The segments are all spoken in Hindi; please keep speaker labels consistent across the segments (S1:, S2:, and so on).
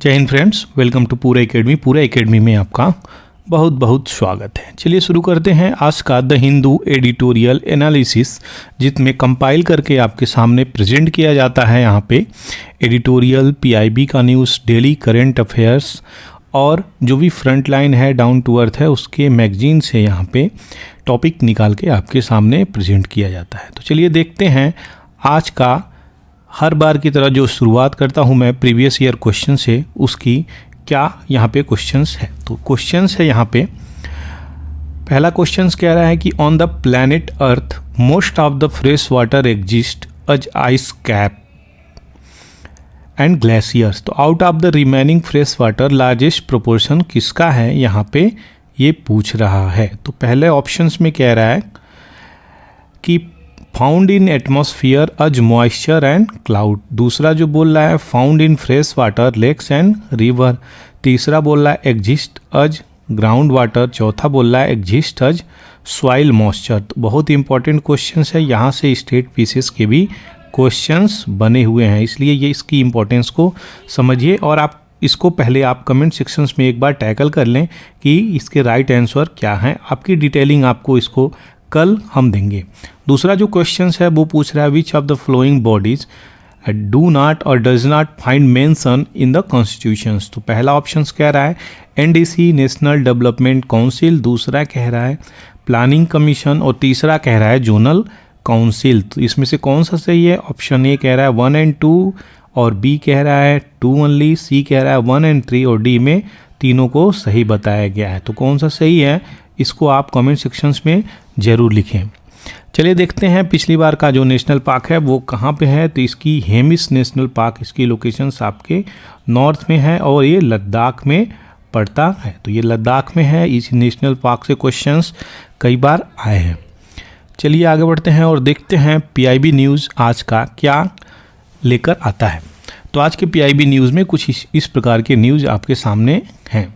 S1: जय हिंद फ्रेंड्स, वेलकम टू पूरा एकेडमी। पूरा एकेडमी में आपका बहुत बहुत स्वागत है। चलिए शुरू करते हैं आज का द हिंदू एडिटोरियल एनालिसिस, जिसमें कंपाइल करके आपके सामने प्रेजेंट किया जाता है। यहाँ पे एडिटोरियल, पीआईबी का न्यूज़, डेली करेंट अफेयर्स और जो भी फ्रंट लाइन है, डाउन टू अर्थ है, उसके मैगजीन से यहाँ पे टॉपिक निकाल के आपके सामने प्रेजेंट किया जाता है। तो चलिए देखते हैं आज का। हर बार की तरह जो शुरुआत करता हूँ मैं प्रीवियस ईयर क्वेश्चन से, उसकी क्या यहाँ पे क्वेश्चंस है। तो क्वेश्चंस है यहाँ पे, पहला क्वेश्चंस कह रहा है कि on the planet earth most of the fresh water exist as ice cap and glaciers. तो out of the remaining fresh water largest proportion किसका है, यहाँ पे ये पूछ रहा है। तो पहले ऑप्शंस में कह रहा है कि found in atmosphere as moisture and cloud. दूसरा जो बोल रहा है found in fresh water lakes and river. तीसरा बोल रहा है एग्जिस्ट अज ग्राउंड वाटर। चौथा बोल रहा है एग्जिस्ट अज सॉइल मॉइस्चर। तो बहुत इंपॉर्टेंट क्वेश्चंस है, यहाँ से स्टेट पीसेस के भी क्वेश्चंस बने हुए हैं, इसलिए ये इसकी इंपॉर्टेंस को समझिए। और आप इसको पहले आप कमेंट सेक्शंस में एक बार टैकल कर लें कि इसके राइट आंसर क्या हैं। आपकी डिटेलिंग आपको इसको कल हम देंगे। दूसरा जो क्वेश्चन है वो पूछ रहा है which of the flowing bodies do not और does not find mention in the constitutions. तो पहला ऑप्शन कह रहा है एनडीसी नेशनल डेवलपमेंट काउंसिल, दूसरा कह रहा है प्लानिंग कमीशन और तीसरा कह रहा है जोनल काउंसिल। तो इसमें से कौन सा सही है? ऑप्शन ए कह रहा है 1 and 2 और बी कह रहा है 2 ओनली, सी कह रहा है 1 and 3 और डी में तीनों को सही बताया गया है। तो कौन सा सही है, इसको आप कमेंट सेक्शंस में ज़रूर लिखें। चलिए देखते हैं पिछली बार का जो नेशनल पार्क है वो कहाँ पे है। तो इसकी हेमिस नेशनल पार्क, इसकी लोकेशंस आपके नॉर्थ में है और ये लद्दाख में पड़ता है। तो ये लद्दाख में है। इस नेशनल पार्क से क्वेश्चंस कई बार आए हैं। चलिए आगे बढ़ते हैं और देखते हैं पीआईबी न्यूज़ आज का क्या लेकर आता है। तो आज के पीआईबी न्यूज़ में कुछ इस प्रकार के न्यूज़ आपके सामने हैं।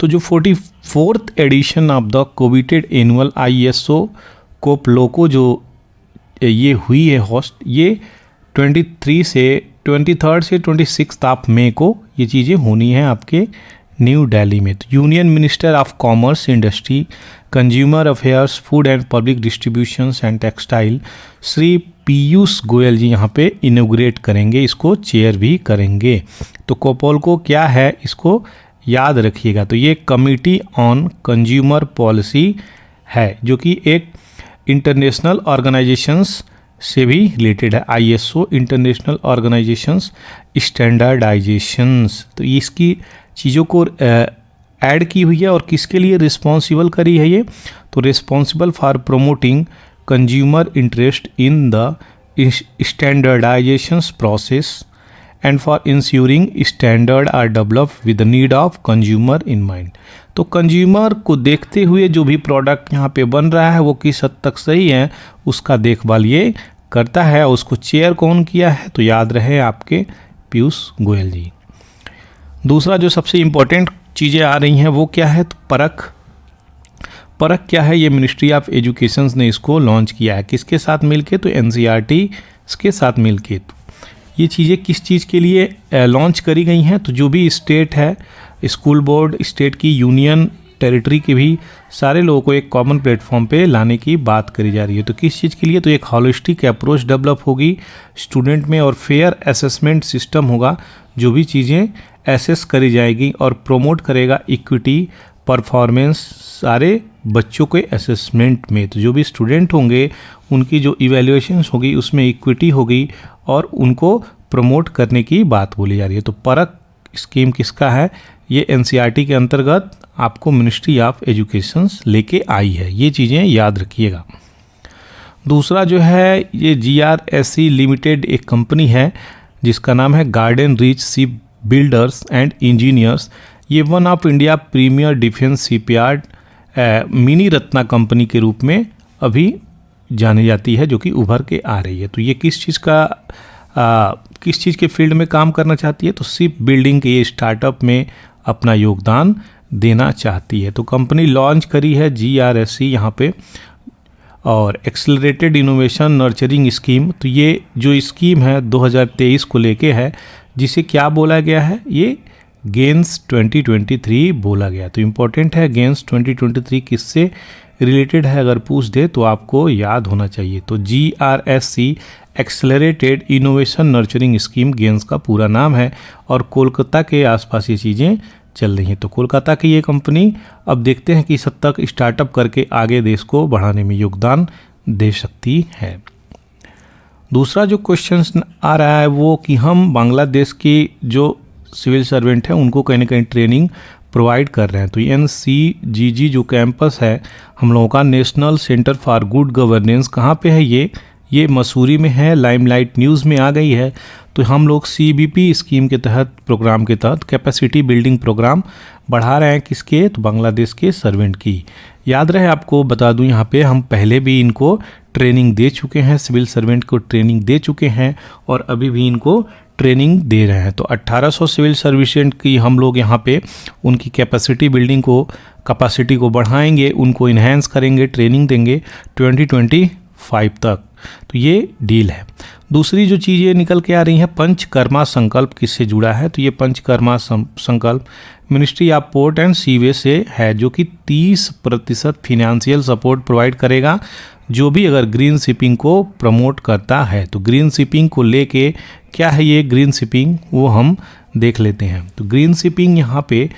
S1: तो जो 44th edition of the coveted annual ISO कोपलोको जो ये हुई है होस्ट, ये 23 से 26 ऑफ मई को ये चीज़ें होनी है आपके न्यू दिल्ली में। तो union minister of commerce, industry, consumer affairs, food and public distributions and textile Shri Piyush Goyal ji यहाँ पे इनोग्रेट करेंगे, इसको चेयर भी करेंगे। तो कोपोलको क्या है, इसको याद रखिएगा। तो ये कमिटी ऑन कंज्यूमर पॉलिसी है जो कि एक इंटरनेशनल ऑर्गेनाइजेशंस से भी रिलेटेड है। ISO international organisations standardisations. तो इसकी चीज़ों को ऐड की हुई है और किसके लिए रिस्पॉन्सिबल करी है ये, तो responsible for promoting consumer interest in the standardisations process and for ensuring standard are develop with the need of consumer in mind. तो कंज्यूमर को देखते हुए जो भी प्रोडक्ट यहाँ पे बन रहा है वो किस हद तक सही है, उसका देखभाल ये करता है। उसको चेयर कौन किया है, तो याद रहे आपके पीयूष गोयल जी। दूसरा जो सबसे इम्पोर्टेंट चीज़ें आ रही हैं वो क्या है, तो परख क्या है, ये मिनिस्ट्री ऑफ एजुकेशन ने इसको लॉन्च किया है। किसके साथ मिलके, तो NCERT के साथ मिलके। तो ये चीज़ें किस चीज़ के लिए लॉन्च करी गई हैं, तो जो भी स्टेट है, स्कूल बोर्ड, स्टेट की यूनियन टेरिटरी के भी सारे लोगों को एक कॉमन प्लेटफॉर्म पे लाने की बात करी जा रही है। तो किस चीज़ के लिए, तो एक हॉलिस्टिक अप्रोच डेवलप होगी स्टूडेंट में और फेयर असेसमेंट सिस्टम होगा। जो भी चीज़ें एसेस करी जाएगी और प्रोमोट करेगा इक्विटी परफॉर्मेंस सारे बच्चों के असेसमेंट में। तो जो भी स्टूडेंट होंगे उनकी जो इवैल्यूएशंस होगी उसमें इक्विटी होगी और उनको प्रमोट करने की बात बोली जा रही है। तो परख स्कीम किसका है, ये NCERT के अंतर्गत आपको मिनिस्ट्री ऑफ एजुकेशन लेके आई है, ये चीज़ें याद रखिएगा। दूसरा जो है ये GRSE लिमिटेड एक कंपनी है जिसका नाम है Garden Reach Shipbuilders and Engineers. ये one of India premier defence shipyard mini Ratna company के रूप में अभी जानी जाती है, जो कि उभर के आ रही है। तो ये किस चीज़ के फील्ड में काम करना चाहती है, तो शिप बिल्डिंग के ये स्टार्टअप में अपना योगदान देना चाहती है। तो कंपनी लॉन्च करी है GRSE यहाँ पे और एक्सेलरेटेड इनोवेशन नर्चरिंग स्कीम। तो ये जो स्कीम है 2023 को लेके है, जिसे क्या बोला गया है, ये गेम्स 2023 बोला गया। तो इम्पोर्टेंट है, गेम्स 2023 किससे रिलेटेड है अगर पूछ दे तो आपको याद होना चाहिए। तो GRSC accelerated innovation nurturing scheme games का पूरा नाम है और कोलकाता के आसपास ये चीज़ें चल रही हैं। तो कोलकाता की ये कंपनी अब देखते हैं कि इस हद तक स्टार्टअप करके आगे देश को बढ़ाने में योगदान दे सकती है। दूसरा जो क्वेश्चन आ रहा है वो कि हम बांग्लादेश की जो सिविल सर्वेंट हैं उनको कहीं ना कहीं ट्रेनिंग प्रोवाइड कर रहे हैं। तो NCGG जो कैंपस है हम लोगों का, national centre for good governance, कहाँ पे है ये मसूरी में है, लाइमलाइट न्यूज़ में आ गई है। तो हम लोग CBP स्कीम के तहत, प्रोग्राम के तहत कैपेसिटी बिल्डिंग प्रोग्राम बढ़ा रहे हैं किसके, तो बांग्लादेश के सर्वेंट की। याद रहे आपको बता दूं, यहाँ पे हम पहले भी इनको ट्रेनिंग दे चुके हैं, सिविल सर्वेंट को ट्रेनिंग दे चुके हैं और अभी भी इनको ट्रेनिंग दे रहे हैं। तो 1800 सिविल सर्विसेंट की हम लोग यहाँ पे उनकी कैपेसिटी बिल्डिंग को, कैपेसिटी को बढ़ाएंगे, उनको इन्हेंस करेंगे, ट्रेनिंग देंगे 2025 तक। तो ये डील है। दूसरी जो चीज़ें निकल के आ रही हैं, पंचकर्मा संकल्प किससे जुड़ा है, तो ये पंचकर्मा संकल्प ministry of port and sewage से है, जो कि 30% फिनेंशियल सपोर्ट प्रोवाइड करेगा जो भी अगर ग्रीन शिपिंग को प्रमोट करता है। तो ग्रीन शिपिंग को लेके क्या है ये ग्रीन शिपिंग, वो हम देख लेते हैं। तो ग्रीन शिपिंग यहाँ पे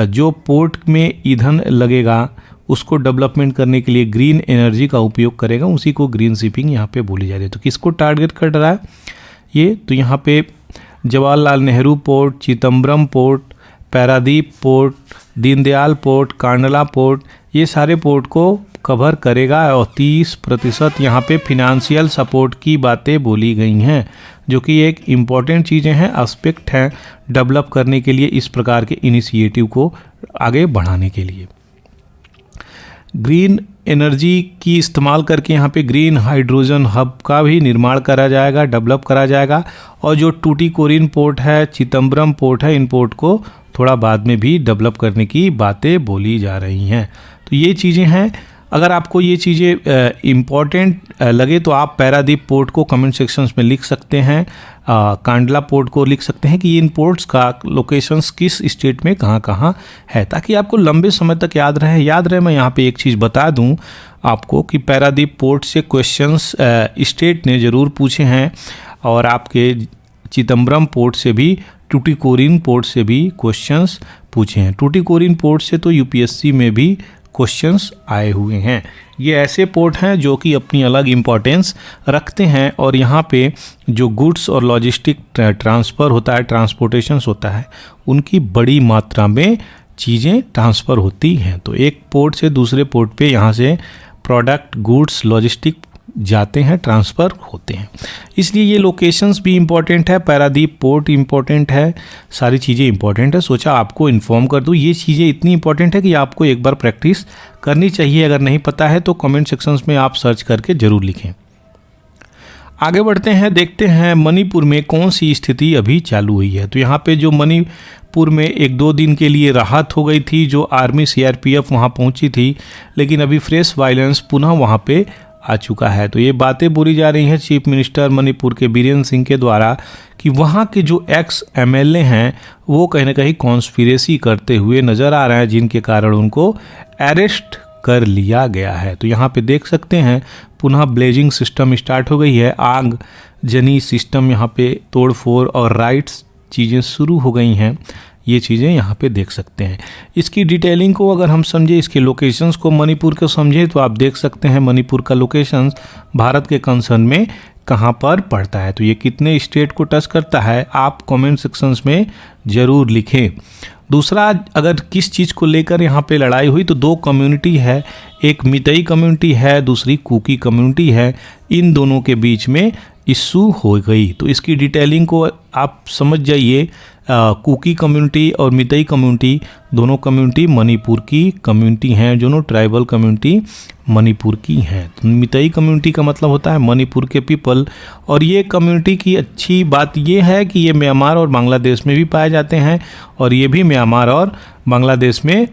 S1: जो पोर्ट में ईंधन लगेगा उसको डेवलपमेंट करने के लिए ग्रीन एनर्जी का उपयोग करेगा, उसी को ग्रीन शिपिंग यहाँ पे बोली जा रही है। तो किसको टारगेट कर रहा है ये, तो यहाँ पे Jawaharlal Nehru port, Chidambaram port, Paradip port, Deendayal port, Kandla port, ये सारे पोर्ट को कवर करेगा और 30% यहाँ पे फिनेंशियल सपोर्ट की बातें बोली गई हैं, जो कि एक इम्पॉर्टेंट चीज़ें हैं, एस्पेक्ट हैं डेवलप करने के लिए, इस प्रकार के इनिशिएटिव को आगे बढ़ाने के लिए। ग्रीन एनर्जी की इस्तेमाल करके यहाँ पे ग्रीन हाइड्रोजन हब का भी निर्माण करा जाएगा, डेवलप करा जाएगा। और जो टूटीकोरिन पोर्ट है, चिदम्बरम पोर्ट है, इन पोर्ट को थोड़ा बाद में भी डेवलप करने की बातें बोली जा रही हैं। तो ये चीज़ें हैं। अगर आपको ये चीज़ें इम्पॉर्टेंट लगे तो आप पारादीप पोर्ट को कमेंट सेक्शंस में लिख सकते हैं, कांडला पोर्ट को लिख सकते हैं कि ये इन पोर्ट्स का लोकेशंस किस स्टेट में कहाँ कहाँ है, ताकि आपको लंबे समय तक याद रहे। मैं यहाँ पे एक चीज़ बता दूँ आपको कि पारादीप पोर्ट से क्वेश्चंस स्टेट ने ज़रूर पूछे हैं और आपके चिदम्बरम पोर्ट से भी, टूटीकोरिन पोर्ट से भी क्वेश्चंस पूछे हैं। टूटीकोरिन पोर्ट से तो UPSC में भी क्वेश्चंस आए हुए हैं। ये ऐसे पोर्ट हैं जो कि अपनी अलग इम्पोर्टेंस रखते हैं और यहाँ पे जो गुड्स और लॉजिस्टिक ट्रांसफ़र होता है, ट्रांसपोर्टेशंस होता है, उनकी बड़ी मात्रा में चीज़ें ट्रांसफ़र होती हैं। तो एक पोर्ट से दूसरे पोर्ट पे यहाँ से प्रोडक्ट, गुड्स, लॉजिस्टिक जाते हैं, ट्रांसफ़र होते हैं, इसलिए ये लोकेशंस भी इम्पॉर्टेंट है। पारादीप पोर्ट इम्पॉर्टेंट है, सारी चीज़ें इम्पॉर्टेंट है, सोचा आपको इन्फॉर्म कर दूँ। ये चीज़ें इतनी इम्पॉर्टेंट है कि आपको एक बार प्रैक्टिस करनी चाहिए। अगर नहीं पता है तो कमेंट सेक्शंस में आप सर्च करके ज़रूर लिखें। आगे बढ़ते हैं, देखते हैं मणिपुर में कौन सी स्थिति अभी चालू हुई है। तो यहाँ पे जो मणिपुर में 1-2 दिन के लिए राहत हो गई थी, जो आर्मी CRPF वहाँ पहुँची थी, लेकिन अभी फ्रेश वायलेंस पुनः वहाँ पे आ चुका है। तो ये बातें बोली जा रही हैं चीफ मिनिस्टर मणिपुर के बीरेन सिंह के द्वारा कि वहाँ के जो एक्स MLA हैं वो कहीं ना कहीं कॉन्स्पिरेसी करते हुए नज़र आ रहे हैं, जिनके कारण उनको अरेस्ट कर लिया गया है। तो यहाँ पे देख सकते हैं पुनः ब्लेजिंग सिस्टम स्टार्ट हो गई है, आग जनी सिस्टम यहाँ पे तोड़फोड़ और राइट्स चीज़ें शुरू हो गई हैं। ये चीज़ें यहाँ पे देख सकते हैं। इसकी डिटेलिंग को अगर हम समझें, इसके लोकेशंस को मणिपुर को समझें, तो आप देख सकते हैं मणिपुर का लोकेशंस भारत के कंसर्न में कहाँ पर पड़ता है। तो ये कितने स्टेट को टच करता है आप कमेंट सेक्शंस में ज़रूर लिखें। दूसरा, अगर किस चीज़ को लेकर यहाँ पे लड़ाई हुई, तो 2 कम्युनिटी है, एक मितई कम्युनिटी है, दूसरी कुकी कम्युनिटी है, इन दोनों के बीच में इशू हो गई। तो इसकी डिटेलिंग को आप समझ जाइए। कुकी कम्युनिटी और मितई कम्युनिटी, दोनों कम्युनिटी मणिपुर की कम्युनिटी हैं, दोनों ट्राइबल कम्युनिटी मणिपुर की हैं। तो मितई कम्युनिटी का मतलब होता है मणिपुर के पीपल, और ये कम्युनिटी की अच्छी बात ये है कि ये म्यांमार और बांग्लादेश में भी पाए जाते हैं, और ये भी म्यांमार और बांग्लादेश में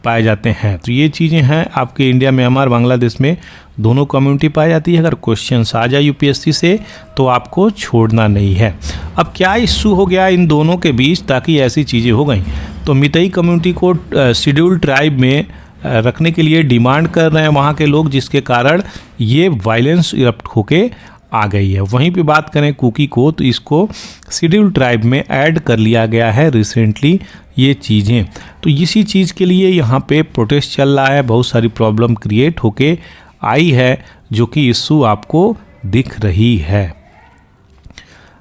S1: पाए जाते हैं। तो ये चीज़ें हैं आपके इंडिया, म्यांमार, बांग्लादेश में दोनों कम्युनिटी पाई जाती है। अगर क्वेश्चन आ जाए UPSC से तो आपको छोड़ना नहीं है। अब क्या इशू हो गया इन दोनों के बीच ताकि ऐसी चीज़ें हो गई, तो मितई कम्युनिटी को शेड्यूल ट्राइब में रखने के लिए डिमांड कर रहे हैं वहाँ के लोग, जिसके कारण ये वायलेंस इरप्ट होके आ गई है। वहीं पे बात करें कुकी को, तो इसको शेड्यूल ट्राइब में ऐड कर लिया गया है रिसेंटली ये चीज़ें। तो इसी चीज़ के लिए यहाँ पे प्रोटेस्ट चल रहा है, बहुत सारी प्रॉब्लम क्रिएट होके आई है, जो कि इशू आपको दिख रही है।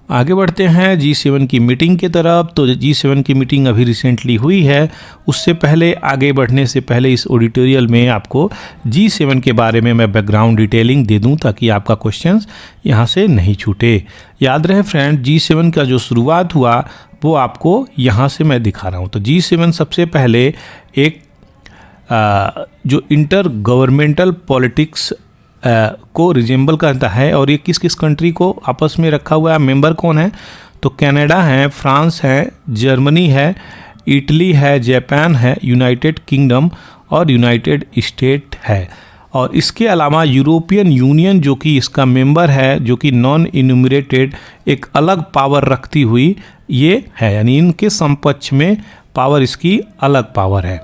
S1: आगे बढ़ते हैं G7 की मीटिंग की तरफ। तो G7 की मीटिंग अभी रिसेंटली हुई है। उससे पहले, आगे बढ़ने से पहले इस ऑडिटोरियल में आपको G7 के बारे में मैं बैकग्राउंड डिटेलिंग दे दूं, ताकि आपका क्वेश्चंस यहां से नहीं छूटे। याद रहे फ्रेंड, G7 का जो शुरुआत हुआ वो आपको यहाँ से मैं दिखा रहा हूँ। तो G7 सबसे पहले एक जो इंटर गवर्नमेंटल पॉलिटिक्स को रिजेंबल करता है, और ये किस किस कंट्री को आपस में रखा हुआ है, मेंबर कौन है, तो कनाडा है, फ्रांस है, जर्मनी है, इटली है, जापान है, यूनाइटेड किंगडम और यूनाइटेड स्टेट है। और इसके अलावा यूरोपियन यूनियन जो कि इसका मेंबर है, जो कि नॉन इन्यूमरेटेड एक अलग पावर रखती हुई ये है, यानी इनके समकक्ष में पावर इसकी अलग पावर है।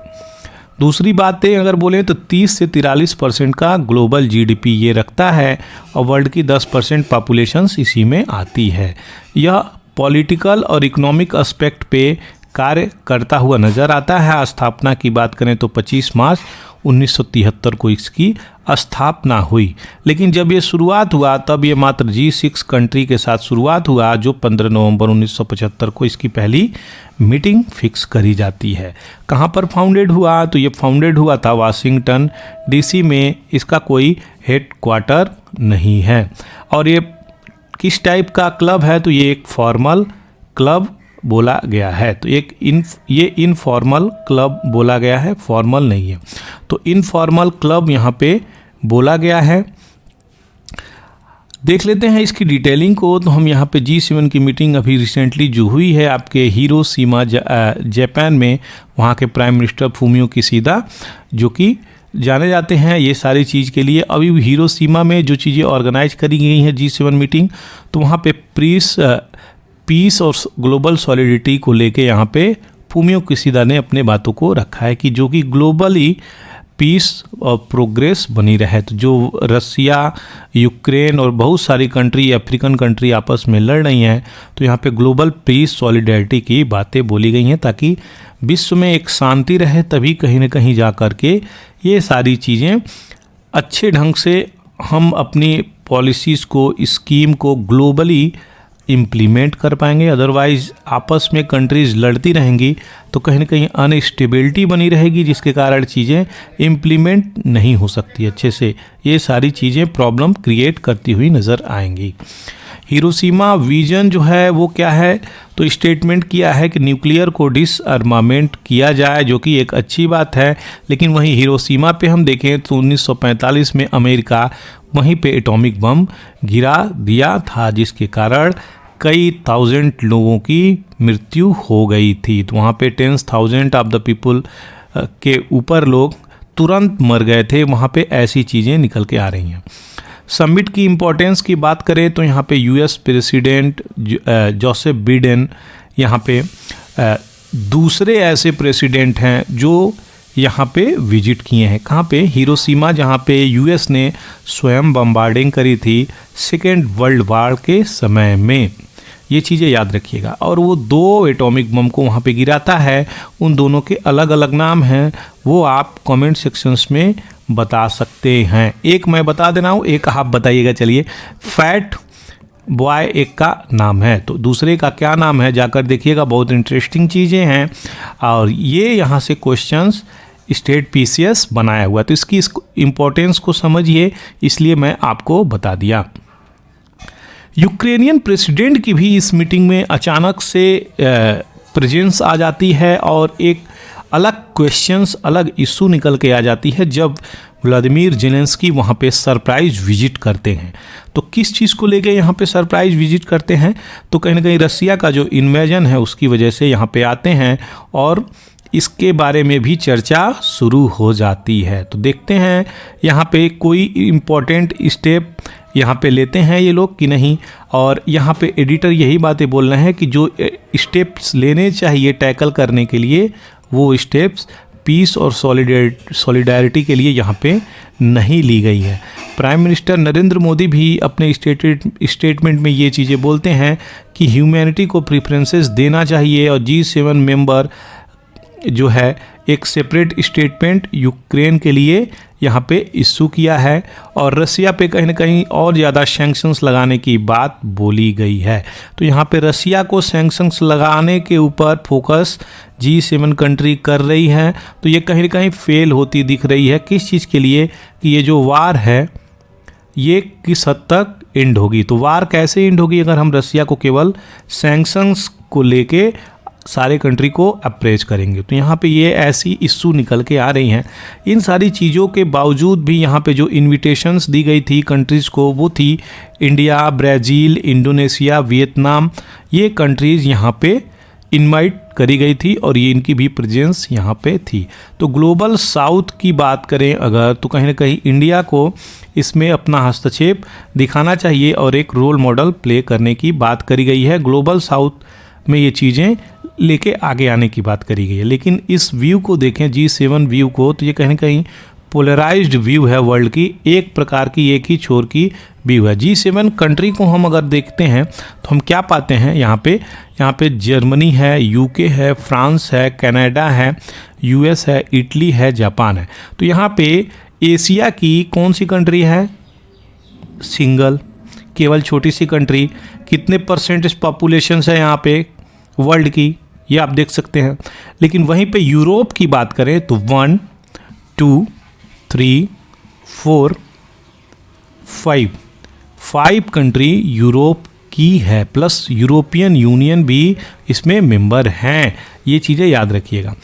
S1: दूसरी बातें अगर बोलें तो 30 से 43% का ग्लोबल जीडीपी ये रखता है, और वर्ल्ड की 10% पॉपुलेशंस इसी में आती है। यह पॉलिटिकल और इकोनॉमिक एस्पेक्ट पे कार्य करता हुआ नज़र आता है। स्थापना की बात करें तो 25 मार्च 1973 को इसकी स्थापना हुई, लेकिन जब ये शुरुआत हुआ तब ये मात्र G6 कंट्री के साथ शुरुआत हुआ, जो 15 नवंबर 1975 को इसकी पहली मीटिंग फिक्स करी जाती है। कहाँ पर फाउंडेड हुआ, तो ये फाउंडेड हुआ था वाशिंगटन DC में। इसका कोई हेड क्वार्टर नहीं है। और ये किस टाइप का क्लब है, तो ये एक फॉर्मल क्लब बोला गया है। तो ये इनफॉर्मल क्लब बोला गया है, फॉर्मल नहीं है। तो इनफॉर्मल क्लब यहाँ पे बोला गया है। देख लेते हैं इसकी डिटेलिंग को। तो हम यहाँ पे G7 की मीटिंग अभी रिसेंटली जो हुई है आपके हिरोशिमा जापान में, वहाँ के प्राइम मिनिस्टर फूमियो किशिदा, जो कि जाने जाते हैं ये सारी चीज़ के लिए। अभी हिरोशिमा में जो चीज़ें ऑर्गेनाइज करी गई हैं G7 मीटिंग, तो वहाँ पे पीस और ग्लोबल सॉलिडिटी को लेके यहाँ पे फूमियो किशिदा ने अपने बातों को रखा है, कि जो कि ग्लोबली पीस और प्रोग्रेस बनी रहे। तो जो रसिया, यूक्रेन और बहुत सारी कंट्री, अफ्रीकन कंट्री आपस में लड़ रही हैं, तो यहाँ पे ग्लोबल पीस सॉलिडरिटी की बातें बोली गई हैं, ताकि विश्व में एक शांति रहे। तभी कहीं ना कहीं जा कर के ये सारी चीज़ें अच्छे ढंग से हम अपनी पॉलिसीज़ को, स्कीम को ग्लोबली इम्प्लीमेंट कर पाएंगे। अदरवाइज़ आपस में कंट्रीज़ लड़ती रहेंगी तो कहीं ना कहीं अनस्टेबिलिटी बनी रहेगी, जिसके कारण चीज़ें इम्प्लीमेंट नहीं हो सकती अच्छे से। ये सारी चीज़ें प्रॉब्लम क्रिएट करती हुई नज़र आएंगी। हिरोशिमा विजन जो है वो क्या है, तो स्टेटमेंट किया है कि न्यूक्लियर को डिसआर्मामेंट किया जाए, जो कि एक अच्छी बात है। लेकिन वहीं हिरोशिमा पे हम देखें तो 1945 में अमेरिका वहीं पे एटॉमिक बम गिरा दिया था, जिसके कारण कई थाउजेंड लोगों की मृत्यु हो गई थी। तो वहाँ पे 10,000 ऑफ द पीपल के ऊपर लोग तुरंत मर गए थे। वहाँ पे ऐसी चीज़ें निकल के आ रही हैं। समिट की इम्पोर्टेंस की बात करें तो यहाँ पे यूएस प्रेसिडेंट जोसेफ बिडेन यहाँ पे दूसरे ऐसे प्रेसिडेंट हैं जो यहाँ पे विजिट किए हैं। कहाँ पे, हिरोशिमा, जहाँ पे यूएस ने स्वयं बम्बार्डिंग करी थी सेकेंड वर्ल्ड वार के समय में। ये चीज़ें याद रखिएगा। और वो 2 एटॉमिक बम को वहाँ पे गिराता है, उन दोनों के अलग अलग नाम हैं, वो आप कमेंट सेक्शंस में बता सकते हैं। एक मैं बता दे रहा हूँ, एक आप बताइएगा। चलिए, फैट बॉय एक का नाम है, तो दूसरे का क्या नाम है जाकर देखिएगा, बहुत इंटरेस्टिंग चीज़ें हैं। और ये यहाँ से क्वेश्चंस स्टेट पीसीएस बनाया हुआ है, तो इसकी इम्पोर्टेंस को समझिए, इसलिए मैं आपको बता दिया। यूक्रेनियन प्रेसिडेंट की भी इस मीटिंग में अचानक से प्रेजेंस आ जाती है, और एक अलग क्वेश्चंस, अलग इशू निकल के आ जाती है जब व्लादिमीर जेलेंस्की वहाँ पे सरप्राइज विजिट करते हैं। तो किस चीज़ को लेके यहाँ पे सरप्राइज विजिट करते हैं, तो कहीं ना कहीं रसिया का जो इन्वेजन है उसकी वजह से यहाँ पे आते हैं, और इसके बारे में भी चर्चा शुरू हो जाती है। तो देखते हैं यहाँ पे कोई इम्पोर्टेंट स्टेप यहाँ पे लेते हैं ये लोग कि नहीं। और यहाँ पे एडिटर यही बातें बोल रहे हैं कि जो स्टेप्स लेने चाहिए टैकल करने के लिए वो स्टेप्स पीस और सॉलिडारिटी के लिए यहाँ पे नहीं ली गई है। प्राइम मिनिस्टर नरेंद्र मोदी भी अपने स्टेटमेंट में ये चीज़ें बोलते हैं कि ह्यूमैनिटी को प्रेफरेंसेस देना चाहिए, और G7 मेंबर जो है एक सेपरेट स्टेटमेंट यूक्रेन के लिए यहाँ पे इशू किया है, और रसिया पे कहीं ना कहीं और ज़्यादा सैंक्शंस लगाने की बात बोली गई है। तो यहाँ पे रसिया को सैंक्शंस लगाने के ऊपर फोकस G7 कंट्री कर रही है। तो ये कहीं ना कहीं फेल होती दिख रही है। किस चीज़ के लिए? कि ये जो वार है ये किस हद तक एंड होगी। तो वार कैसे एंड होगी? अगर हम रसिया को केवल सैंक्शंस को लेके सारे कंट्री को अप्रोच करेंगे। तो यहाँ पे ये ऐसी इशू निकल के आ रही हैं। इन सारी चीज़ों के बावजूद भी यहाँ पे जो इनविटेशंस दी गई थी कंट्रीज़ को, वो थी इंडिया, ब्राज़ील, इंडोनेशिया, वियतनाम, ये कंट्रीज़ यहाँ पे इनवाइट करी गई थी, और ये इनकी भी प्रेजेंस यहाँ पे थी। तो ग्लोबल साउथ की बात करें अगर, तो कहीं ना कहीं इंडिया को इसमें अपना हस्तक्षेप दिखाना चाहिए और एक रोल मॉडल प्ले करने की बात करी गई है। ग्लोबल साउथ में ये चीज़ें लेके आगे आने की बात करी गई है। लेकिन इस व्यू को देखें, G7 व्यू को, तो ये कहीं ना कहीं पोलराइज्ड व्यू है वर्ल्ड की, एक प्रकार की एक ही छोर की व्यू है। G7 कंट्री को हम अगर देखते हैं तो हम क्या पाते हैं यहाँ पे जर्मनी है, यूके है, फ्रांस है, कनाडा है, यूएस है, इटली है, जापान है। तो यहाँ पे एशिया की कौन सी कंट्री है? सिंगल, केवल छोटी सी कंट्री। कितने परसेंटेज पॉपुलेशन है यहाँ पे वर्ल्ड की, ये आप देख सकते हैं। लेकिन वहीं पे यूरोप की बात करें तो 1, 2, 3, 4, 5 कंट्री यूरोप की है, प्लस यूरोपियन यूनियन भी इसमें मेंबर हैं। ये चीज़ें याद रखिएगा।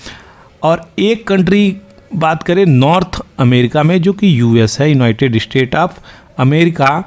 S1: और एक कंट्री बात करें नॉर्थ अमेरिका में, जो कि यूएस है, यूनाइटेड स्टेट ऑफ अमेरिका,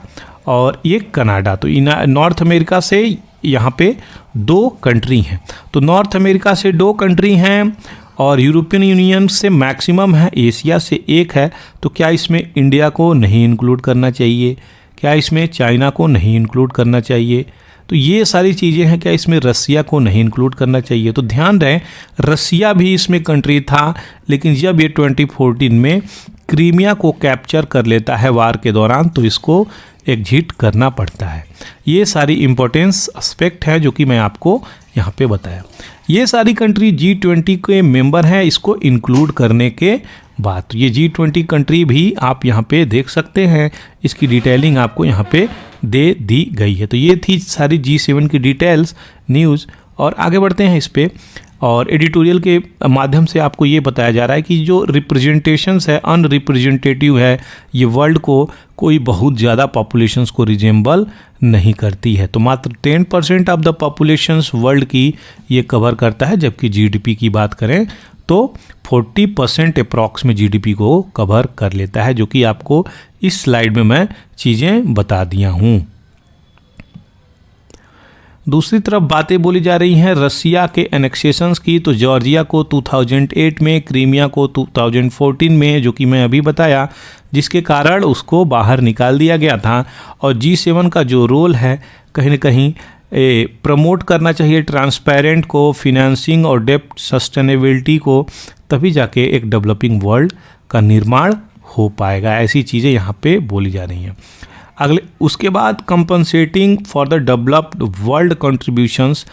S1: और ये कनाडा। तो नॉर्थ अमेरिका से यहाँ पे 2 कंट्री हैं। तो नॉर्थ अमेरिका से 2 कंट्री हैं, और यूरोपियन यूनियन से मैक्सिमम है, एशिया से 1 है। तो क्या इसमें इंडिया को नहीं इंक्लूड करना चाहिए? क्या इसमें चाइना को नहीं इंक्लूड करना चाहिए? तो ये सारी चीज़ें हैं। क्या इसमें रसिया को नहीं इंक्लूड करना चाहिए? तो ध्यान रहे, रसिया भी इसमें कंट्री था, लेकिन जब ये 2014 में क्रीमिया को कैप्चर कर लेता है वार के दौरान, तो इसको एग्जिट करना पड़ता है। ये सारी इम्पोर्टेंस एस्पेक्ट है जो कि मैं आपको यहाँ पे बताया। ये सारी कंट्री G20 के मेंबर हैं, इसको इंक्लूड करने के बाद। ये G20 कंट्री भी आप यहाँ पे देख सकते हैं, इसकी डिटेलिंग आपको यहाँ पे दे दी गई है। तो ये थी सारी G7 की डिटेल्स न्यूज़। और आगे बढ़ते हैं इस पे, और एडिटोरियल के माध्यम से आपको ये बताया जा रहा है कि जो रिप्रेजेंटेशंस है अनरिप्रेजेंटेटिव है, ये वर्ल्ड को कोई बहुत ज़्यादा पॉपुलेशंस को रिजेंबल नहीं करती है। तो मात्र 10% ऑफ द पॉपुलेशंस वर्ल्ड की ये कवर करता है, जबकि जीडीपी की बात करें तो 40% अप्रॉक्स में जीडीपी को कवर कर लेता है, जो कि आपको इस स्लाइड में मैं चीज़ें बता दिया हूँ। दूसरी तरफ बातें बोली जा रही हैं रसिया के एनेक्सेशंस की। तो जॉर्जिया को 2008 में, क्रीमिया को 2014 में, जो कि मैं अभी बताया, जिसके कारण उसको बाहर निकाल दिया गया था। और G7 का जो रोल है कहीं ना कहीं प्रमोट करना चाहिए ट्रांसपेरेंट को, फिनेंसिंग और डेप्ट सस्टेनेबिलिटी को, तभी जाके एक डेवलपिंग वर्ल्ड का निर्माण हो पाएगा। ऐसी चीज़ें यहाँ पे बोली जा रही हैं। अगले उसके बाद compensating for the developed world contributions,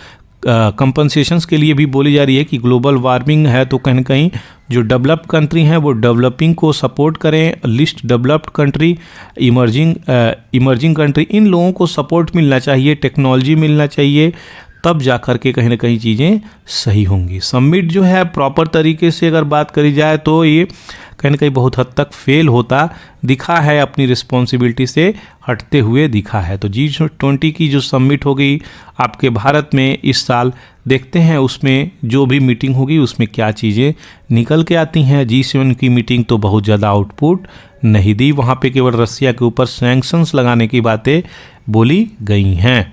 S1: कंपनसेशंस के लिए भी बोली जा रही है कि ग्लोबल वार्मिंग है तो कहीं ना कहीं जो डेवलप्ड कंट्री हैं वो डेवलपिंग को सपोर्ट करें। List developed country, emerging country, इन लोगों को सपोर्ट मिलना चाहिए, टेक्नोलॉजी मिलना चाहिए, तब जा कर के कहीं ना कहीं चीज़ें सही होंगी। समिट जो है प्रॉपर तरीके से अगर बात करी जाए तो ये कहीं ना कहीं बहुत हद तक फेल होता दिखा है, अपनी रिस्पॉन्सिबिलिटी से हटते हुए दिखा है। तो G20 की जो समिट होगी आपके भारत में इस साल, देखते हैं उसमें जो भी मीटिंग होगी उसमें क्या चीज़ें निकल के आती हैं। G7 की मीटिंग तो बहुत ज़्यादा आउटपुट नहीं दी, वहाँ पे केवल रसिया के ऊपर सैंक्शंस लगाने की बातें बोली गई हैं।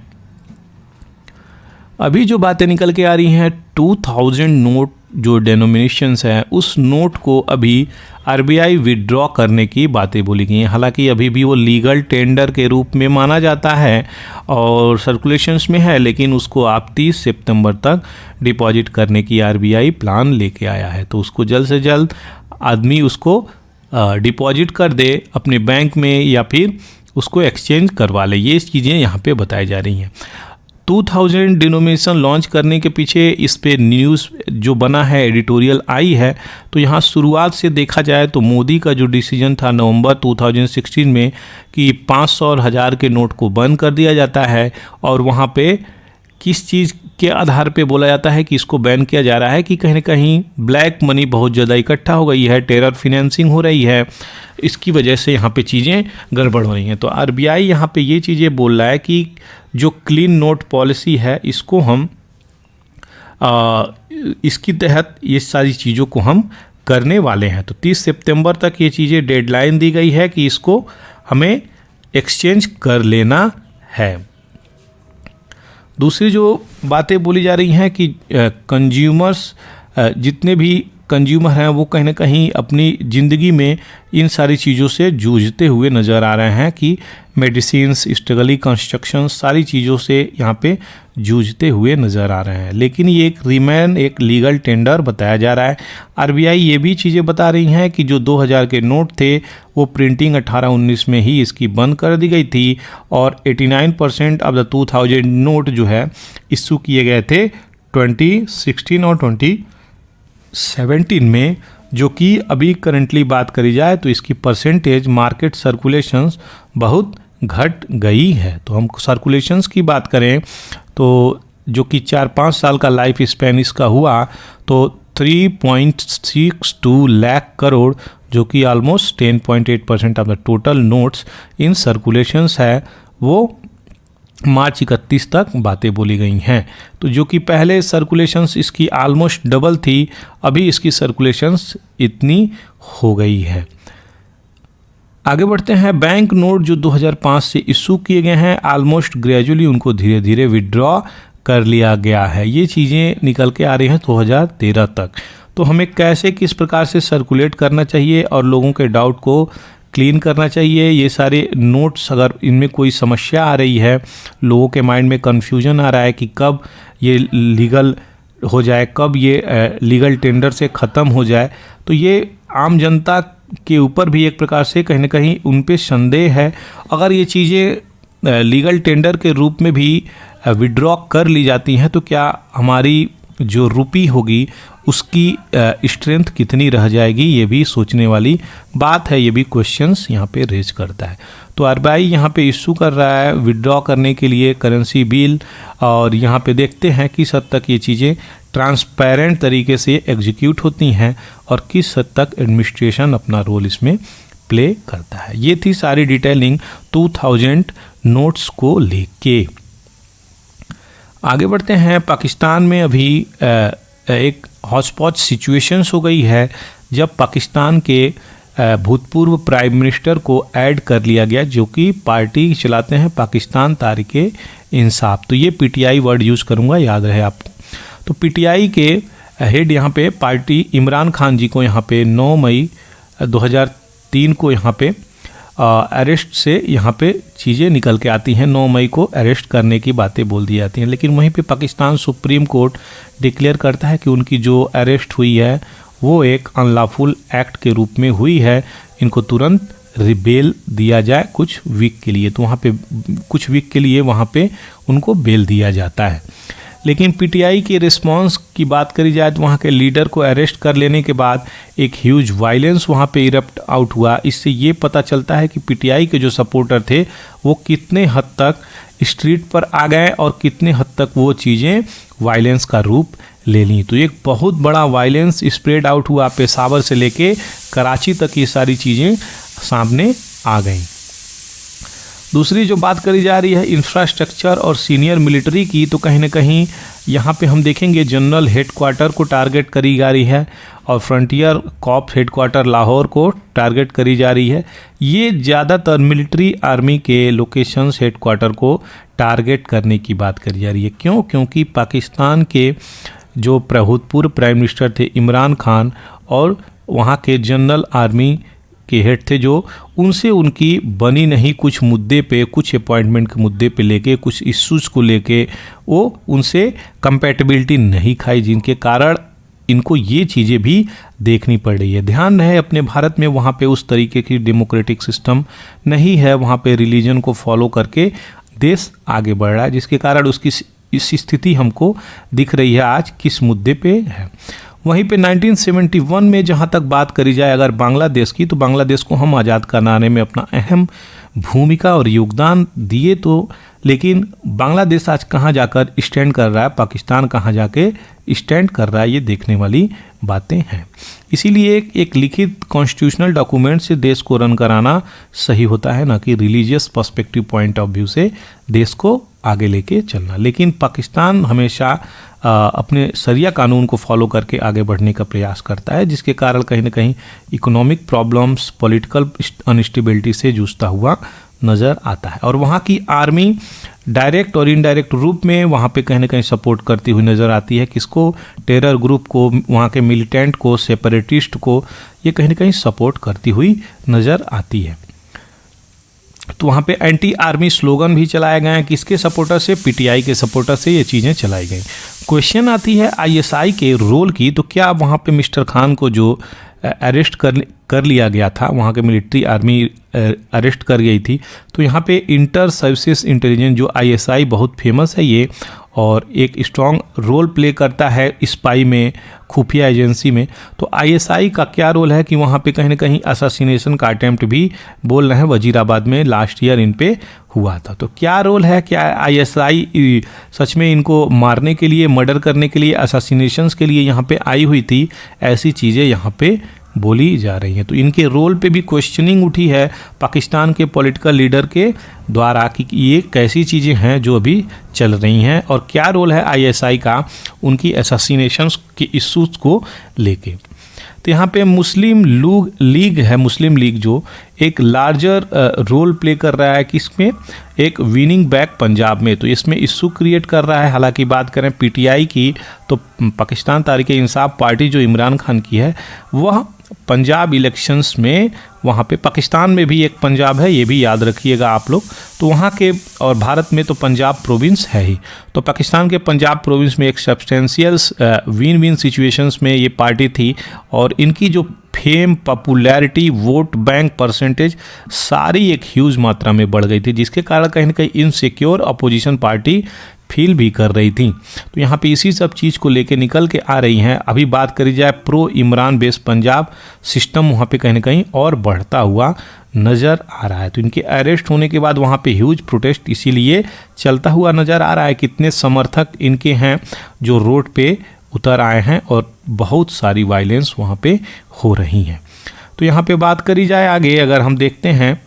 S1: अभी जो बातें निकल के आ रही हैं 2000 नोट जो डेनोमिनेशंस है उस नोट को अभी आरबीआई विड्रॉ करने की बातें बोली गई हैं। हालांकि अभी भी वो लीगल टेंडर के रूप में माना जाता है और सर्कुलेशंस में है, लेकिन उसको आप 30 सितंबर तक डिपॉजिट करने की आरबीआई प्लान लेके आया है। तो उसको जल्द से जल्द आदमी उसको डिपॉजिट कर दे अपने बैंक में या फिर उसको एक्सचेंज करवा ले। ये चीज़ें यहाँ पे बताई जा रही हैं। 2000 डिनोमिनेशन लॉन्च करने के पीछे इस पे न्यूज़ जो बना है, एडिटोरियल आई है। तो यहाँ शुरुआत से देखा जाए तो मोदी का जो डिसीजन था नवंबर 2016 में कि 500 और 1000 के नोट को बंद कर दिया जाता है, और वहाँ पे किस चीज़ के आधार पे बोला जाता है कि इसको बैन किया जा रहा है कि कहीं ना कहीं ब्लैक मनी बहुत ज़्यादा इकट्ठा हो गई है, टेरर फिनेंसिंग हो रही है, इसकी वजह से यहाँ पे चीज़ें गड़बड़ हो रही हैं। तो आरबीआई यहाँ पे ये चीज़ें बोल रहा है कि जो क्लीन नोट पॉलिसी है इसको हम इसकी तहत ये सारी चीज़ों को हम करने वाले हैं। तो 30 सितंबर तक ये चीज़ें डेडलाइन दी गई है कि इसको हमें एक्सचेंज कर लेना है। दूसरी जो बातें बोली जा रही हैं कि कंज्यूमर्स जितने भी कंज्यूमर हैं वो कहीं ना कहीं अपनी ज़िंदगी में इन सारी चीज़ों से जूझते हुए नज़र आ रहे हैं कि मेडिसिन्स, स्ट्रगली, कंस्ट्रक्शन, सारी चीज़ों से यहाँ पे जूझते हुए नज़र आ रहे हैं। लेकिन ये एक लीगल टेंडर बताया जा रहा है। आरबीआई ये भी चीज़ें बता रही हैं कि जो 2000 के नोट थे वो प्रिंटिंग 18-19 में ही इसकी बंद कर दी गई थी, और 89% ऑफ द 2000 नोट जो है इशू किए गए थे 2016 और 2017 में, जो कि अभी करंटली बात करी जाए तो इसकी परसेंटेज मार्केट सर्कुलेशंस बहुत घट गई है। तो हम सर्कुलेशंस की बात करें तो जो कि 4-5 साल का लाइफ स्पैन इसका हुआ तो 3.62 लाख करोड़, जो कि almost 10.8% of the total notes in circulations है, वो मार्च 31 तक बातें बोली गई हैं। तो जो कि पहले सर्कुलेशंस इसकी ऑलमोस्ट डबल थी, अभी इसकी सर्कुलेशंस इतनी हो गई है। आगे बढ़ते हैं। बैंक नोट जो 2005 से इशू किए गए हैं ऑलमोस्ट ग्रेजुअली उनको धीरे धीरे विड्रॉ कर लिया गया है। ये चीज़ें निकल के आ रही हैं 2013 तक। तो हमें कैसे किस प्रकार से सर्कुलेट करना चाहिए और लोगों के डाउट को क्लीन करना चाहिए। ये सारे नोट्स अगर इनमें कोई समस्या आ रही है, लोगों के माइंड में कन्फ्यूजन आ रहा है कि कब ये लीगल हो जाए, कब ये लीगल टेंडर से ख़त्म हो जाए, तो ये आम जनता के ऊपर भी एक प्रकार से कहीं ना कहीं उन पे संदेह है। अगर ये चीज़ें लीगल टेंडर के रूप में भी विड्रॉ कर ली जाती हैं तो क्या हमारी जो रुपी होगी उसकी स्ट्रेंथ कितनी रह जाएगी, ये भी सोचने वाली बात है। ये भी क्वेश्चंस यहाँ पे रेज करता है। तो आरबीआई यहाँ पे इशू कर रहा है विड्रॉ करने के लिए करेंसी बिल, और यहाँ पे देखते हैं किस हद तक ये चीज़ें ट्रांसपेरेंट तरीके से एग्जीक्यूट होती हैं और किस हद तक एडमिनिस्ट्रेशन अपना रोल इसमें प्ले करता है। ये थी सारी डिटेलिंग 2000 नोट्स को लेके। आगे बढ़ते हैं। पाकिस्तान में अभी एक हॉटस्पॉट सिचुएशंस हो गई है जब पाकिस्तान के भूतपूर्व प्राइम मिनिस्टर को ऐड कर लिया गया, जो कि पार्टी चलाते हैं पाकिस्तान तहरीक-ए-इंसाफ। तो ये पीटीआई वर्ड यूज़ करूँगा, याद रहे आपको। तो पीटीआई के हेड यहाँ पे पार्टी इमरान खान जी को यहाँ पे 9 मई 2003 को यहाँ पे अरेस्ट से यहाँ पे चीज़ें निकल के आती हैं। 9 मई को अरेस्ट करने की बातें बोल दी जाती हैं, लेकिन वहीं पे पाकिस्तान सुप्रीम कोर्ट डिक्लेयर करता है कि उनकी जो अरेस्ट हुई है वो एक अनलॉफुल एक्ट के रूप में हुई है, इनको तुरंत बेल दिया जाए कुछ वीक के लिए। तो वहाँ पे कुछ वीक के लिए वहाँ पे उनको बेल दिया जाता है। लेकिन पीटीआई के रिस्पांस की बात करी जाए तो वहाँ के लीडर को अरेस्ट कर लेने के बाद एक ह्यूज वायलेंस वहाँ पे इरप्ट आउट हुआ। इससे ये पता चलता है कि पीटीआई के जो सपोर्टर थे वो कितने हद तक स्ट्रीट पर आ गए और कितने हद तक वो चीज़ें वायलेंस का रूप ले ली। तो एक बहुत बड़ा वायलेंस स्प्रेड आउट हुआ, पेशावर से लेके कराची तक ये सारी चीज़ें सामने आ गईं। दूसरी जो बात करी जा रही है इंफ्रास्ट्रक्चर और सीनियर मिलिट्री की, तो कहीं ना कहीं यहाँ पे हम देखेंगे जनरल हेडक्वार्टर को टारगेट करी जा रही है और फ्रंटियर कॉर्प्स हेडक्वार्टर लाहौर को टारगेट करी जा रही है। ये ज़्यादातर मिलिट्री आर्मी के लोकेशंस हेडक्वार्टर को टारगेट करने की बात करी जा रही है। क्यों? क्योंकि पाकिस्तान के जो भूतपूर्व प्राइम मिनिस्टर थे इमरान खान और वहाँ के जनरल आर्मी के हेड थे, जो उनसे उनकी बनी नहीं कुछ मुद्दे पे, कुछ अपॉइंटमेंट के मुद्दे पे लेके, कुछ इश्यूज़ को लेके वो उनसे कंपैटिबिलिटी नहीं खाई, जिनके कारण इनको ये चीज़ें भी देखनी पड़ रही है। ध्यान रहे अपने भारत में वहाँ पे उस तरीके की डेमोक्रेटिक सिस्टम नहीं है, वहाँ पे रिलीजन को फॉलो करके देश आगे बढ़ रहा है, जिसके कारण उसकी इस स्थिति हमको दिख रही है आज किस मुद्दे पे है। वहीं पे 1971 में जहाँ तक बात करी जाए अगर बांग्लादेश की, तो बांग्लादेश को हम आज़ाद कराने में अपना अहम भूमिका और योगदान दिए, तो लेकिन बांग्लादेश आज कहाँ जाकर स्टैंड कर रहा है, पाकिस्तान कहाँ जाके स्टैंड कर रहा है, ये देखने वाली बातें हैं। इसीलिए एक लिखित कॉन्स्टिट्यूशनल डॉक्यूमेंट से देश को रन कराना सही होता है, ना कि religious perspective point of view से देश को आगे लेके चलना। लेकिन पाकिस्तान हमेशा अपने शरिया कानून को फॉलो करके आगे बढ़ने का प्रयास करता है, जिसके कारण कहीं ना कहीं इकोनॉमिक प्रॉब्लम्स, पॉलिटिकल अनस्टेबिलिटी से जूझता हुआ नज़र आता है। और वहाँ की आर्मी डायरेक्ट और इनडायरेक्ट रूप में वहाँ पे कहीं ना कहीं सपोर्ट करती हुई नज़र आती है। किसको? टेरर ग्रुप को, वहाँ के मिलिटेंट को, सेपरेटिस्ट को, ये कहीं ना कहीं सपोर्ट करती हुई नज़र आती है। तो वहाँ पे एंटी आर्मी स्लोगन भी चलाए गए हैं, किसके सपोर्टर से? पीटीआई के सपोर्टर से ये चीज़ें चलाई गई। क्वेश्चन आती है आईएसआई के रोल की, तो क्या वहाँ पे मिस्टर खान को जो अरेस्ट कर लिया गया था, वहाँ के मिलिट्री आर्मी अरेस्ट कर गई थी, तो यहाँ पे इंटर सर्विसेज इंटेलिजेंस जो आईएसआई बहुत फेमस है ये, और एक स्ट्रॉन्ग रोल प्ले करता है स्पाई में, खुफिया एजेंसी में। तो आईएसआई का क्या रोल है कि वहाँ पे कहीं ना कहीं असैसिनेशन का अटेम्प्ट भी बोल रहे हैं वजीराबाद में लास्ट ईयर इन पे हुआ था। तो क्या रोल है, क्या आईएसआई सच में इनको मारने के लिए, मर्डर करने के लिए, असैसिनेशंस के लिए यहाँ पे आई हुई थी, ऐसी चीज़ें यहाँ पे बोली जा रही हैं। तो इनके रोल पे भी क्वेश्चनिंग उठी है पाकिस्तान के पॉलिटिकल लीडर के द्वारा कि ये कैसी चीज़ें हैं जो अभी चल रही हैं, और क्या रोल है आईएसआई का उनकी असैसिनेशंस के इश्यूज को लेके। तो यहाँ पे मुस्लिम लीग है, मुस्लिम लीग जो एक लार्जर रोल प्ले कर रहा है किसमें? एक विनिंग बैक पंजाब में। तो इसमें इशू क्रिएट कर रहा है। हालांकि बात करें पीटीआई की, तो पाकिस्तान तहरीक इंसाफ पार्टी जो इमरान खान की है, वह पंजाब इलेक्शंस में, वहाँ पे पाकिस्तान में भी एक पंजाब है, ये भी याद रखिएगा आप लोग। तो वहाँ के, और भारत में तो पंजाब प्रोविंस है ही, तो पाकिस्तान के पंजाब प्रोविंस में एक सब्सटेंशियल विन विन सिचुएशंस में ये पार्टी थी, और इनकी जो fame, popularity, vote bank percentage सारी एक ह्यूज मात्रा में बढ़ गई थी, जिसके कारण कहीं ना कहीं इनसिक्योर अपोजिशन पार्टी फील भी कर रही थी। तो यहाँ पे इसी सब चीज़ को लेके निकल के आ रही हैं। अभी बात करी जाए pro Imran base Punjab system, वहाँ पे कहीं ना कहीं और बढ़ता हुआ नज़र आ रहा है। तो इनके अरेस्ट होने के बाद वहाँ पे ह्यूज प्रोटेस्ट इसीलिए चलता हुआ नज़र आ रहा है। कितने समर्थक इनके हैं जो रोड पे उतर आए हैं, और बहुत सारी वायलेंस वहाँ पे हो रही हैं। तो यहाँ पे बात करी जाए आगे, अगर हम देखते हैं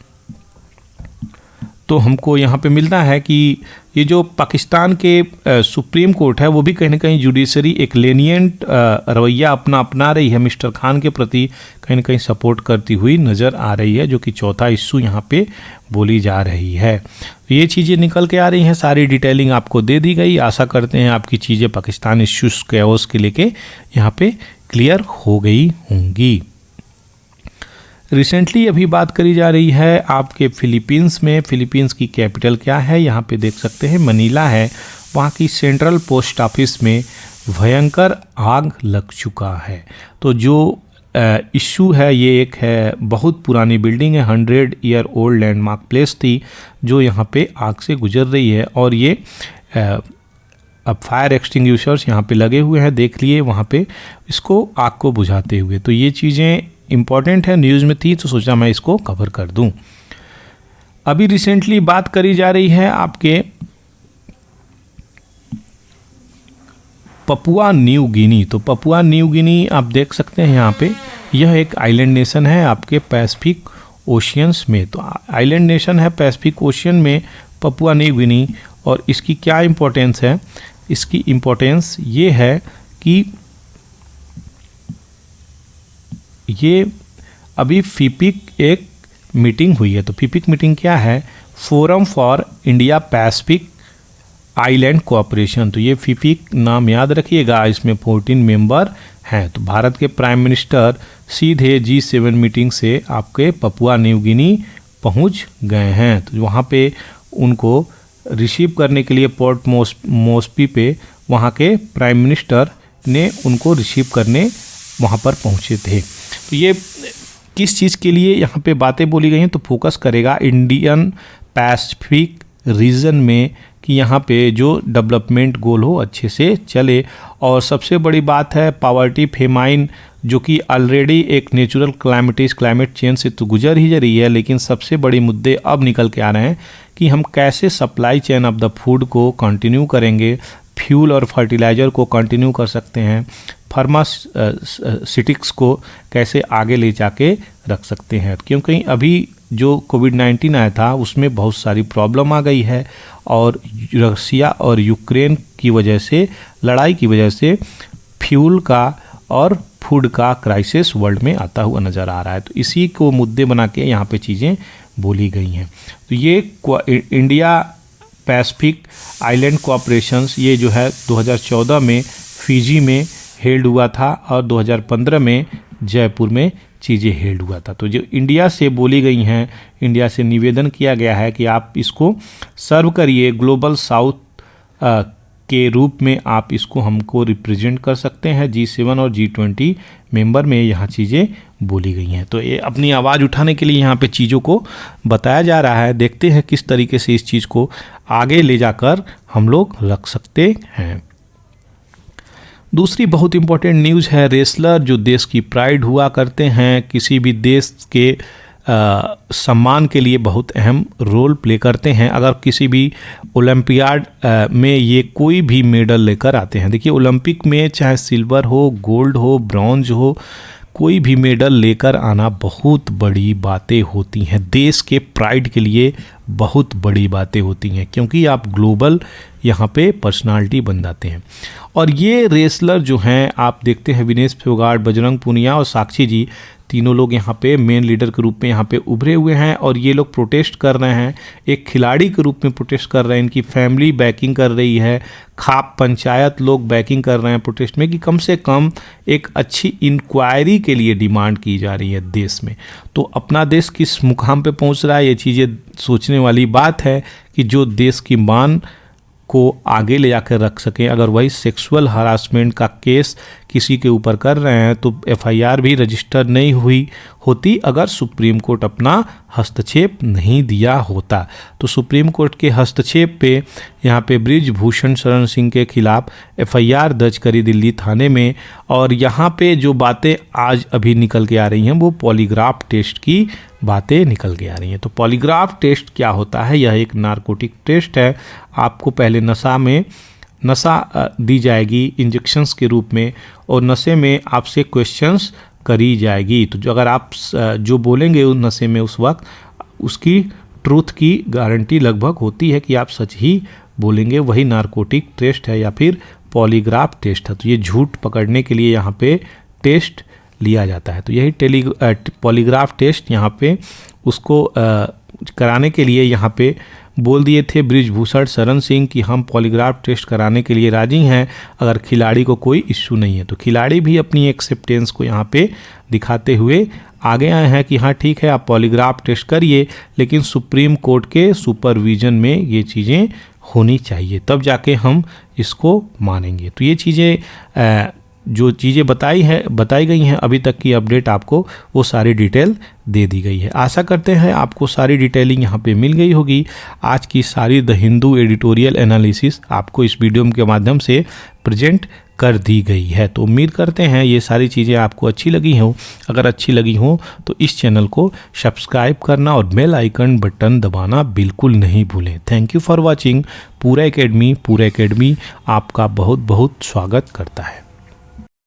S1: तो हमको यहाँ पे मिलता है कि ये जो पाकिस्तान के सुप्रीम कोर्ट है, वो भी कहीं ना कहीं जुडिशरी एक लेनियंट रवैया अपना रही है मिस्टर खान के प्रति, कहीं ना कहीं सपोर्ट करती हुई नज़र आ रही है, जो कि चौथा इशू यहाँ पे बोली जा रही है। ये चीज़ें निकल के आ रही हैं, सारी डिटेलिंग आपको दे दी गई। आशा करते हैं आपकी चीज़ें पाकिस्तान इश्यूज़ कैओस के लेके यहाँ पे क्लियर हो गई होंगी। रिसेंटली अभी बात करी जा रही है आपके फिलीपींस में। फिलीपींस की कैपिटल क्या है, यहाँ पे देख सकते हैं मनीला है। वहाँ की सेंट्रल पोस्ट ऑफिस में भयंकर आग लग चुका है। तो जो इशू है, ये एक है बहुत पुरानी बिल्डिंग है, 100 ईयर ओल्ड लैंडमार्क प्लेस थी, जो यहाँ पे आग से गुजर रही है। और ये अब फायर एक्सटिंग्विशर्स यहाँ पे लगे हुए हैं, देख लिए वहाँ पे इसको, आग को बुझाते हुए। तो ये चीज़ें इम्पॉर्टेंट है, न्यूज़ में थी तो सोचा मैं इसको कवर कर दूं। अभी रिसेंटली बात करी जा रही है आपके पपुआ न्यू गिनी। तो पपुआ न्यू गिनी आप देख सकते हैं यहाँ पे, यह एक आइलैंड नेशन है आपके पैसिफिक ओशियंस में। तो आइलैंड नेशन है पैसिफिक ओशियन में पपुआ न्यू गिनी। और इसकी क्या इम्पोर्टेंस है? इसकी इम्पोर्टेंस ये है कि ये अभी फीपिक एक मीटिंग हुई है। तो फीपिक मीटिंग क्या है? Forum for India Pacific island cooperation. तो ये फिफिक नाम याद रखिएगा, इसमें 14 मेंबर हैं। तो भारत के प्राइम मिनिस्टर सीधे G7 मीटिंग से आपके पपुआ न्यू गिनी पहुंच गए हैं। तो वहाँ पे उनको रिसीव करने के लिए पोर्ट मोस्बी पे वहाँ के प्राइम मिनिस्टर ने उनको रिसीव करने वहाँ पर पहुँचे थे। तो ये किस चीज़ के लिए यहाँ पे बातें बोली गई हैं, तो फोकस करेगा इंडियन पैसिफिक रीजन में कि यहाँ पे जो डेवलपमेंट गोल हो अच्छे से चले। और सबसे बड़ी बात है पॉवर्टी, फेमाइन, जो कि ऑलरेडी एक नेचुरल क्लाइमेट चेंज से तो गुजर ही जा रही है, लेकिन सबसे बड़े मुद्दे अब निकल के आ रहे हैं कि हम कैसे supply chain of the food को कंटिन्यू करेंगे, फ्यूल और फर्टिलाइज़र को कंटिन्यू कर सकते हैं, फार्मास्यूटिक्स को कैसे आगे ले जाके रख सकते हैं। क्योंकि अभी जो कोविड-19 आया था उसमें बहुत सारी प्रॉब्लम आ गई है और रसिया और यूक्रेन की वजह से, लड़ाई की वजह से फ्यूल का और फूड का क्राइसिस वर्ल्ड में आता हुआ नज़र आ रहा है। तो इसी को मुद्दे बना के यहाँ पे चीज़ें बोली गई हैं। तो ये इंडिया पैसिफिक आइलैंड कोऑपरेशंस ये जो है 2014 में फिजी में हेल्ड हुआ था और 2015 में जयपुर में चीज़ें हेल्ड हुआ था। तो जो इंडिया से बोली गई हैं, इंडिया से निवेदन किया गया है कि आप इसको सर्व करिए, ग्लोबल साउथ के रूप में आप इसको हमको रिप्रेजेंट कर सकते हैं। G7 और G20 मेंबर में यहाँ चीज़ें बोली गई हैं। तो ये अपनी आवाज़ उठाने के लिए यहाँ पे चीज़ों को बताया जा रहा है। देखते हैं किस तरीके से इस चीज़ को आगे ले जाकर हम लोग रख सकते हैं। दूसरी बहुत इंपॉर्टेंट न्यूज़ है, रेसलर जो देश की प्राइड हुआ करते हैं, किसी भी देश के सम्मान के लिए बहुत अहम रोल प्ले करते हैं। अगर किसी भी ओलंपियाड में ये कोई भी मेडल लेकर आते हैं, देखिए ओलंपिक में चाहे सिल्वर हो, गोल्ड हो, ब्रॉन्ज हो, कोई भी मेडल लेकर आना बहुत बड़ी बातें होती हैं, देश के प्राइड के लिए बहुत बड़ी बातें होती हैं, क्योंकि आप ग्लोबल यहाँ पे पर्सनालिटी बन जाते हैं। और ये रेसलर जो हैं आप देखते हैं, विनेश फोगाट, बजरंग पुनिया और साक्षी जी, तीनों लोग यहाँ पे मेन लीडर के रूप में यहाँ पे उभरे हुए हैं और ये लोग प्रोटेस्ट कर रहे हैं, एक खिलाड़ी के रूप में प्रोटेस्ट कर रहे हैं। इनकी फैमिली बैकिंग कर रही है, खाप पंचायत लोग बैकिंग कर रहे हैं प्रोटेस्ट में कि कम से कम एक अच्छी इंक्वायरी के लिए डिमांड की जा रही है देश में। तो अपना देश किस मुकाम पे पहुँच रहा है, ये चीज़ें सोचने वाली बात है कि जो देश की मान को आगे ले जाकर रख सकें। अगर वही सेक्सुअल हरासमेंट का केस किसी के ऊपर कर रहे हैं तो FIR भी रजिस्टर नहीं हुई होती अगर सुप्रीम कोर्ट अपना हस्तक्षेप नहीं दिया होता। तो सुप्रीम कोर्ट के हस्तक्षेप पे यहाँ पे बृजभूषण शरण सिंह के खिलाफ FIR दर्ज करी दिल्ली थाने में। और यहाँ पे जो बातें आज अभी निकल के आ रही हैं वो पॉलीग्राफ टेस्ट की बातें निकल के आ रही हैं। तो पॉलीग्राफ टेस्ट क्या होता है? यह एक नारकोटिक टेस्ट है। आपको पहले नशा दी जाएगी इंजेक्शंस के रूप में और नशे में आपसे क्वेश्चंस करी जाएगी। तो जो अगर आप जो बोलेंगे उस नशे में उस वक्त उसकी ट्रूथ की गारंटी लगभग होती है कि आप सच ही बोलेंगे। वही नारकोटिक टेस्ट है या फिर पॉलीग्राफ टेस्ट है। तो ये झूठ पकड़ने के लिए यहाँ पे टेस्ट लिया जाता है। तो यही पॉलीग्राफ टेस्ट यहाँ पे उसको कराने के लिए यहाँ पे बोल दिए थे बृजभूषण शरण सिंह कि हम पॉलीग्राफ टेस्ट कराने के लिए राजी हैं अगर खिलाड़ी को कोई इश्यू नहीं है। तो खिलाड़ी भी अपनी एक्सेप्टेंस को यहाँ पे दिखाते हुए आगे आए हैं कि हाँ ठीक है आप पॉलीग्राफ टेस्ट करिए, लेकिन सुप्रीम कोर्ट के सुपरविजन में ये चीज़ें होनी चाहिए, तब जाके हम इसको मानेंगे। तो ये चीज़ें जो चीज़ें बताई गई हैं अभी तक की अपडेट आपको वो सारी डिटेल दे दी गई है। आशा करते हैं आपको सारी डिटेलिंग यहाँ पे मिल गई होगी। आज की सारी द हिंदू एडिटोरियल एनालिसिस आपको इस वीडियो के माध्यम से प्रेजेंट कर दी गई है। तो उम्मीद करते हैं ये सारी चीज़ें आपको अच्छी लगी हों। अगर अच्छी लगी हों तो इस चैनल को सब्सक्राइब करना और बेल आइकन बटन दबाना बिल्कुल नहीं भूलें। Thank you for watching. पूरा एकेडमी आपका बहुत बहुत स्वागत करता है।